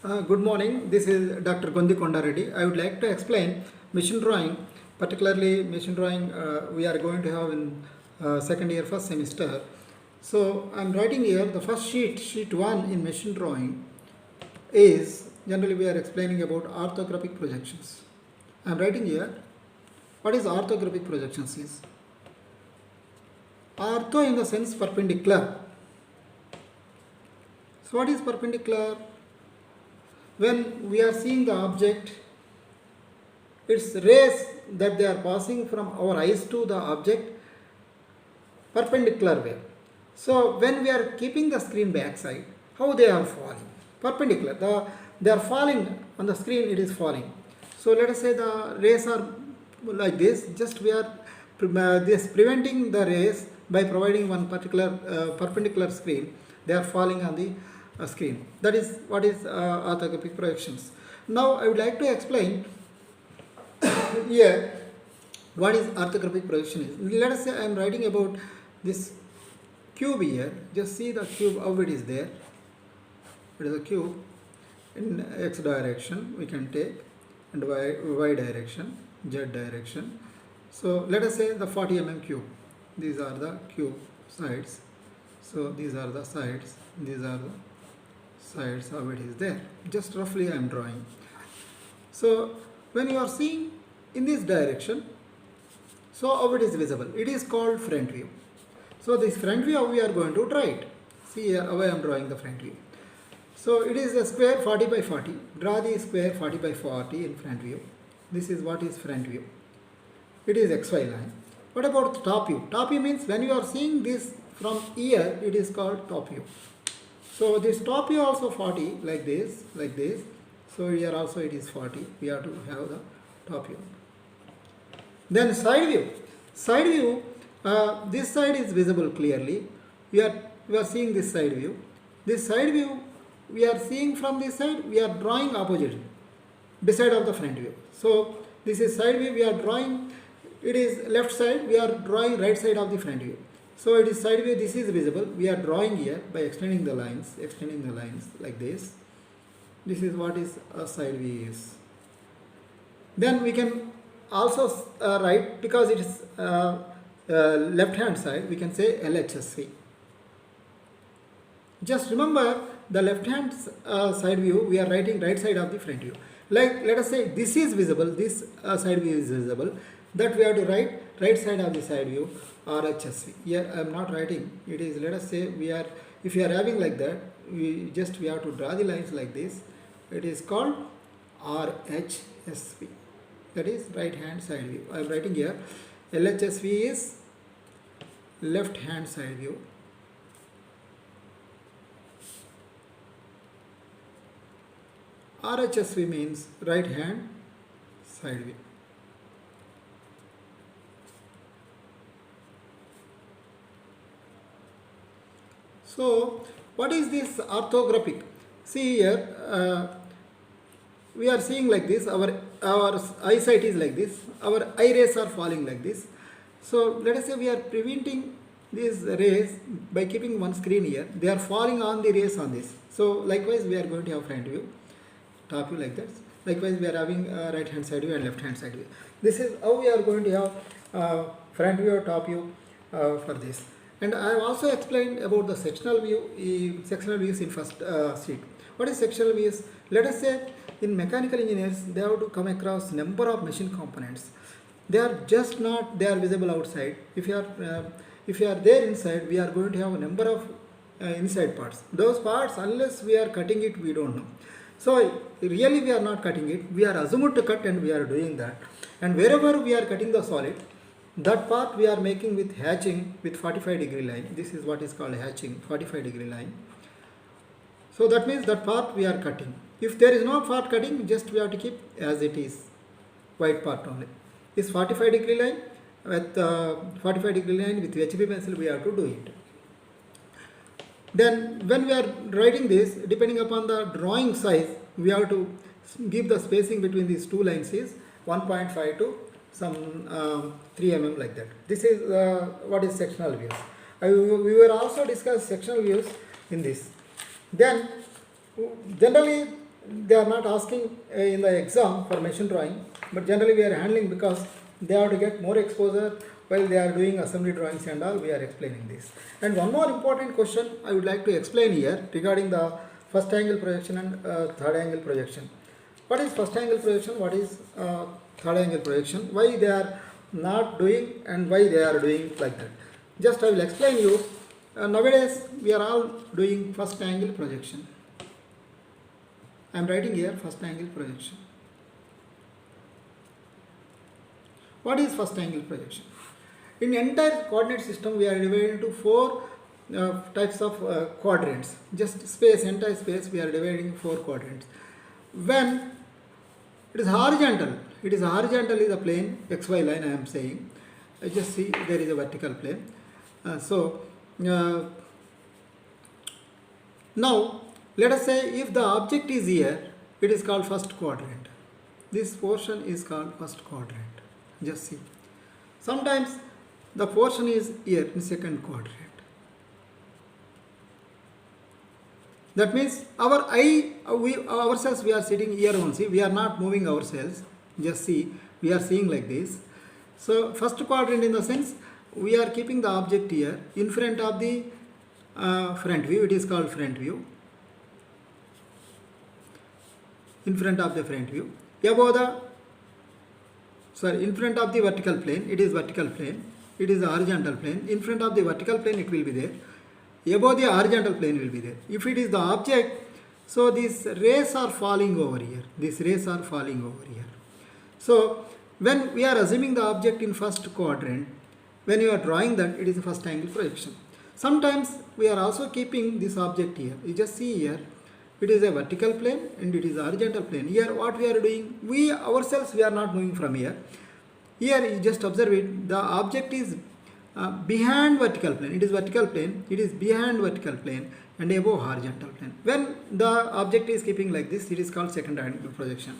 Good morning. This is Dr. Gondi Kondareddy. I would like to explain machine drawing, particularly machine drawing we are going to have in second year first semester. So I am writing here the first sheet 1 in machine drawing is generally we are explaining about orthographic projections. I am writing here what is orthographic projections is. Ortho in the sense perpendicular. So what is perpendicular? When we are seeing the object, its rays that they are passing from our eyes to the object perpendicular way. So when we are keeping the screen backside, how they are falling? Perpendicular. They are falling on the screen, it is falling. So let us say the rays are like this, just we are preventing the rays by providing one particular perpendicular screen. They are falling on the screen. That is what is orthographic projections. Now I would like to explain here what is orthographic projection is. Let us say I am writing about this cube here. Just see the cube how it is there. It is a cube in x direction we can take, and y direction, z direction. So let us say the 40 mm cube. These are the cube sides. So these are the sides. These are the sides how it is there. Just roughly I am drawing. So when you are seeing in this direction, so how it is visible? It is called front view. So this front view how we are going to draw it. See here how I am drawing the front view. So it is a square 40 by 40. Draw the square 40 by 40 in front view. This is what is front view. It is XY line. What about the top view? Top view means when you are seeing this from here, it is called top view. So this top view also 40 like this. So here also it is 40. We have to have the top view. Then side view. Side view, this side is visible clearly. We are seeing this side view. This side view we are seeing from this side. We are drawing opposite, beside of the front view. So this is side view. We are drawing. It is left side. We are drawing right side of the front view. So it is side view, this is visible. We are drawing here by extending the lines like this. This is what is a side view is. Then we can also write, because it is left hand side, we can say LHSV. Just remember the left hand side view, we are writing right side of the front view. Like let us say this is visible, this side view is visible. That we have to write right side of the side view RHSV. Here I am not writing. It is, let us say if we are having like that, we have to draw the lines like this. It is called RHSV. That is right hand side view. I am writing here. LHSV is left hand side view. RHSV means right hand side view. So what is this orthographic? See here, we are seeing like this, our eyesight is like this, our eye rays are falling like this. So let us say we are preventing these rays by keeping one screen here. They are falling on the rays on this. So likewise we are going to have front view, top view like that. Likewise we are having right hand side view and left hand side view. This is how we are going to have front view or top view for this. And I have also explained about the sectional views in first sheet. What is sectional views? Let us say in mechanical engineers, they have to come across number of machine components. They are just not, they are visible outside. If you are there inside, we are going to have a number of inside parts. Those parts, unless we are cutting it, we don't know. So really we are not cutting it. We are assumed to cut and we are doing that. And wherever we are cutting the solid, that part we are making with hatching with 45-degree line. This is what is called hatching, 45-degree line. So that means that part we are cutting. If there is no part cutting, just we have to keep as it is, white part only. This 45-degree line with 45-degree line with HB pencil we have to do it. Then when we are writing this, depending upon the drawing size, we have to give the spacing between these two lines is 1.5 to some 3 mm like that. This is what is sectional views. We will also discuss sectional views in this. Then generally they are not asking in the exam for machine drawing, but generally we are handling because they have to get more exposure while they are doing assembly drawings and all. We are explaining this. And one more important question I would like to explain here regarding the first angle projection and third angle projection. What is first angle projection? What is third angle projection? Why they are not doing and why they are doing like that? Just I will explain you. Nowadays we are all doing first angle projection. I am writing here first angle projection. What is first angle projection? In entire coordinate system, we are divided into four types of quadrants. Just space, entire space, we are dividing four quadrants. When it is horizontal is the plane, XY line I am saying. I just see there is a vertical plane. Now, let us say if the object is here, it is called first quadrant. This portion is called first quadrant. Just see. Sometimes the portion is here in second quadrant. That means ourselves we are sitting here only. We are not moving ourselves. Just see, we are seeing like this. So first quadrant in the sense we are keeping the object here in front of the front view. It is called front view. In front of the front view. In front of the vertical plane, it is vertical plane. It is a horizontal plane. In front of the vertical plane, it will be there. Above the horizontal plane will be there. If it is the object, so these rays are falling over here. These rays are falling over here. So when we are assuming the object in first quadrant, when you are drawing that, it is a first angle projection. Sometimes we are also keeping this object here. You just see here, it is a vertical plane and it is a horizontal plane. Here what we are doing, we ourselves we are not moving from here. Here you just observe it, the object is behind vertical plane. It is vertical plane, it is behind vertical plane and above horizontal plane. When the object is keeping like this, it is called second angle projection.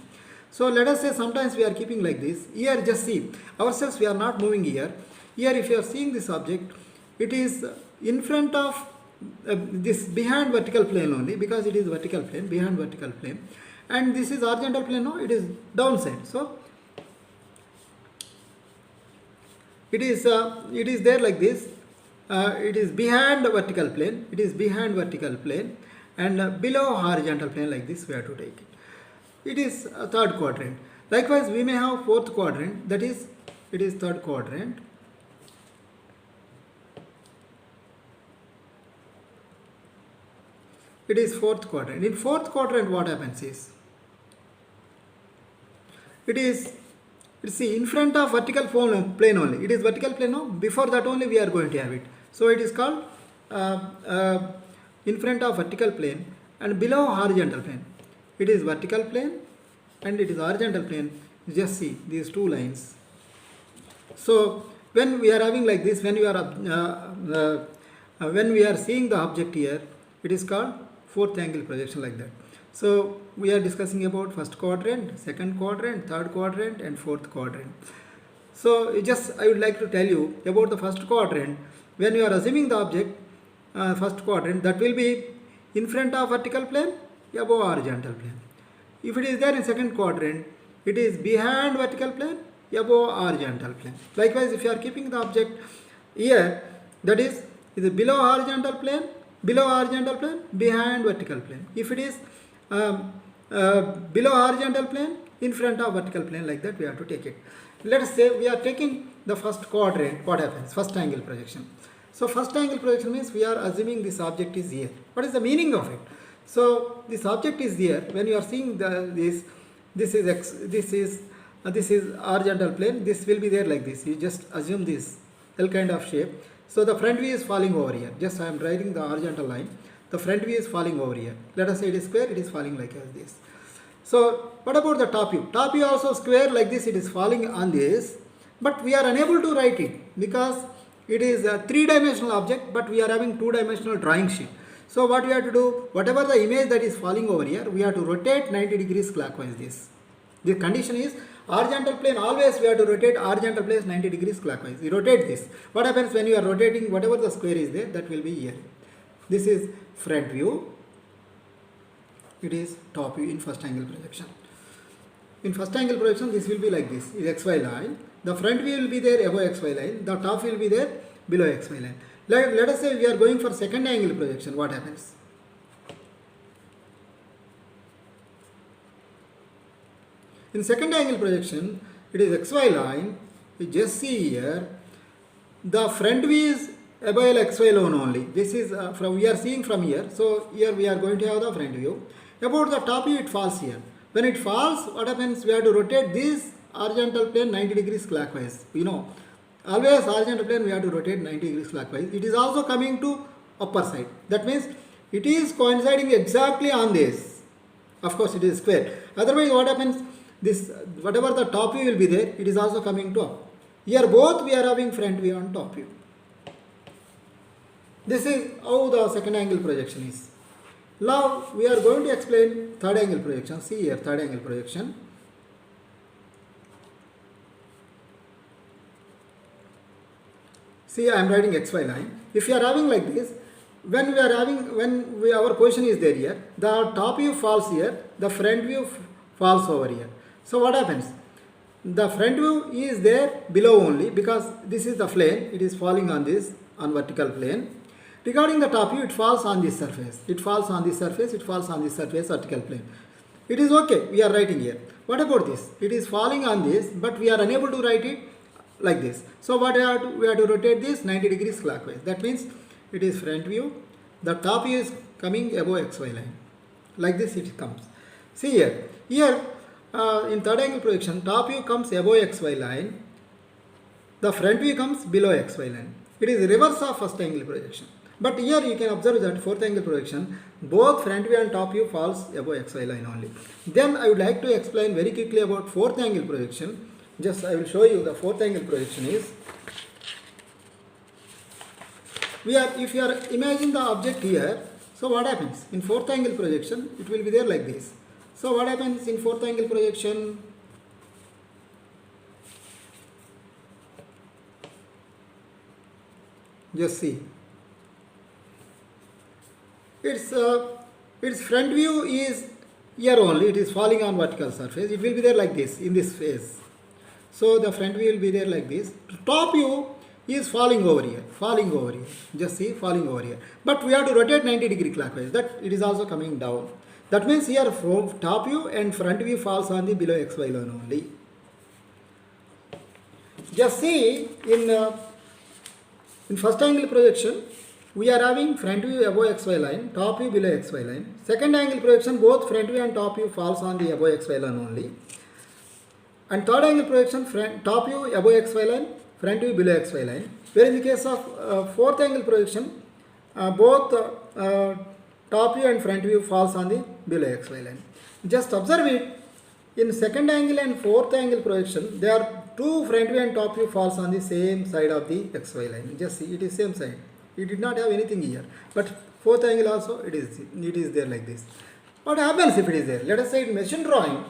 So let us say sometimes we are keeping like this. Here just see, ourselves we are not moving here. Here if you are seeing this object, it is in front of this behind vertical plane only, because it is vertical plane, behind vertical plane, and this is horizontal plane, no, it is downside. So it is there like this. It is behind the vertical plane, it is behind vertical plane and below horizontal plane, like this we have to take it. It is a third quadrant. Likewise we may have fourth quadrant, that is it is third quadrant. It is fourth quadrant. In fourth quadrant what happens is, it is, see, in front of vertical plane only. It is vertical plane, no? Before that only we are going to have it. So it is called in front of vertical plane and below horizontal plane. It is vertical plane and it is horizontal plane. Just see these two lines. So when we are having like this, when we are seeing the object here, it is called fourth angle projection, like that. So we are discussing about first quadrant, second quadrant, third quadrant and fourth quadrant. So I would like to tell you about the first quadrant. When you are assuming the object first quadrant, that will be in front of vertical plane, above horizontal plane. If it is there in second quadrant, it is behind vertical plane, above horizontal plane. Likewise if you are keeping the object here, that is below horizontal plane, behind vertical plane. If it is below horizontal plane, in front of vertical plane, like that we have to take it. Let us say we are taking the first quadrant, what happens? First angle projection. So first angle projection means we are assuming this object is here. What is the meaning of it? So this object is here. When you are seeing this is horizontal plane, this will be there like this. You just assume this L kind of shape. So the front view is falling over here. Just I am writing the horizontal line. The front view is falling over here. Let us say it is square, it is falling like this. So what about the top view? Top view also square like this, it is falling on this. But we are unable to write it because it is a three-dimensional object, but we are having two-dimensional drawing sheet. So what we have to do, whatever the image that is falling over here, we have to rotate 90 degrees clockwise this. The condition is horizontal plane, always we have to rotate horizontal plane 90 degrees clockwise. You rotate this. What happens when you are rotating, whatever the square is there, that will be here. This is front view. it is top view in first angle projection. In first angle projection, this will be like this, is xy line. The front view will be there above xy line. The top view will be there below xy line. Let us say we are going for second angle projection. What happens? In second angle projection, it is xy line. You just see here, the front view is above xy line only. This is from we are seeing from here. So here we are going to have the front view. About the top view, it falls here. When it falls, what happens? We have to rotate this horizontal plane 90 degrees clockwise. You know, always horizontal plane we have to rotate 90 degrees clockwise. It is also coming to upper side. That means it is coinciding exactly on this. Of course, it is square. Otherwise, what happens? This whatever the top view will be there, it is also coming to up. Here both we are having front view and top view. This is how the second angle projection is. Now we are going to explain third angle projection. See here, third angle projection. See, I am writing xy line. If you are having like this, our position is there here, the top view falls here, the front view falls over here. So what happens? The front view is there below only because this is the plane. It is falling on this on vertical plane. Regarding the top view, it falls on this surface. It falls on this surface. It falls on this surface, vertical plane. It is okay. We are writing here. What about this? It is falling on this, but we are unable to write it like this. So what we have to rotate this 90 degrees clockwise. That means it is front view. The top view is coming above xy line. Like this it comes. See here. Here in third angle projection, top view comes above xy line. The front view comes below xy line. It is reverse of first angle projection. But here you can observe that fourth angle projection, both front view and top view falls above xy line only. Then I would like to explain very quickly about fourth angle projection. Just I will show you the fourth angle projection is. If you are imagining the object here, so what happens? In fourth angle projection, it will be there like this. So what happens in fourth angle projection? Just see. Its front view is here only. It is falling on vertical surface. It will be there like this in this phase. So the front view will be there like this. Top view is falling over here. Just see, falling over here. But we have to rotate 90 degree clockwise. That it is also coming down. That means here from top view and front view falls on the below xy line only. Just see in first angle projection, we are having front view above xy line, top view below xy line. Second angle projection, both front view and top view falls on the above xy line only. And third angle projection, top view above xy line, front view below xy line. Where in the case of fourth angle projection, both top view and front view falls on the below xy line. Just observe it. In second angle and fourth angle projection, there are two front view and top view falls on the same side of the xy line. Just see, it is same side. It did not have anything here. But fourth angle also, it is there like this. What happens if it is there? Let us say in machine drawing,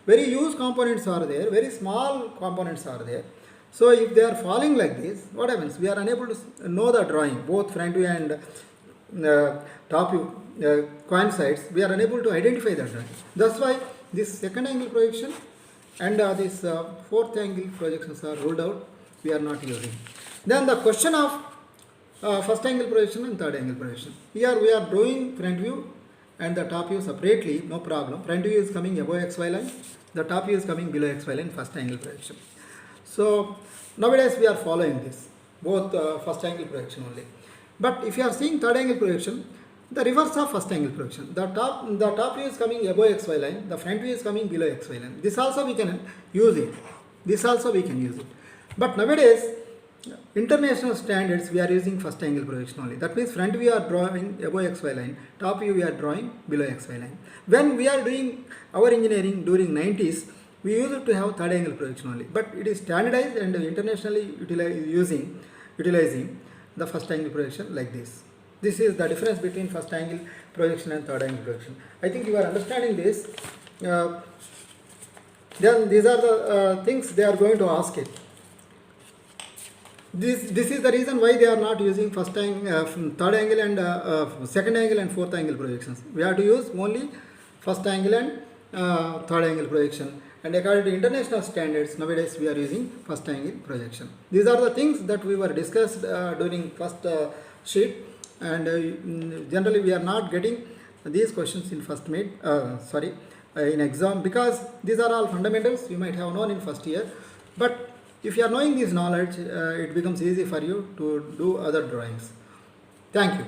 very huge components are there, very small components are there. So if they are falling like this, what happens? We are unable to know the drawing, both front view and top view coincides. We are unable to identify the drawing. That's why this second angle projection and this fourth angle projections are ruled out. We are not using. Then the question of first angle projection and third angle projection. Here we are drawing front view and the top view separately, no problem. Front view is coming above xy line, the top view is coming below xy line, first angle projection. So nowadays we are following this, both first angle projection only. But if you are seeing third angle projection, the reverse of first angle projection. The top view is coming above xy line, the front view is coming below xy line. This also we can use it. But nowadays, international standards, we are using first angle projection only. That means front view are drawing above xy line, top view we are drawing below xy line. When we are doing our engineering during 90s, we used to have third angle projection only. But it is standardized and internationally utilizing the first angle projection like this. This is the difference between first angle projection and third angle projection. I think you are understanding this. Then these are the things they are going to ask it. This is the reason why they are not using first angle, third angle and second angle and fourth angle projections. We have to use only first angle and third angle projection. And according to international standards, nowadays we are using first angle projection. These are the things that we were discussed during first sheet, and generally we are not getting these questions in first mid, in exam, because these are all fundamentals you might have known in first year. But if you are knowing this knowledge, it becomes easy for you to do other drawings. Thank you.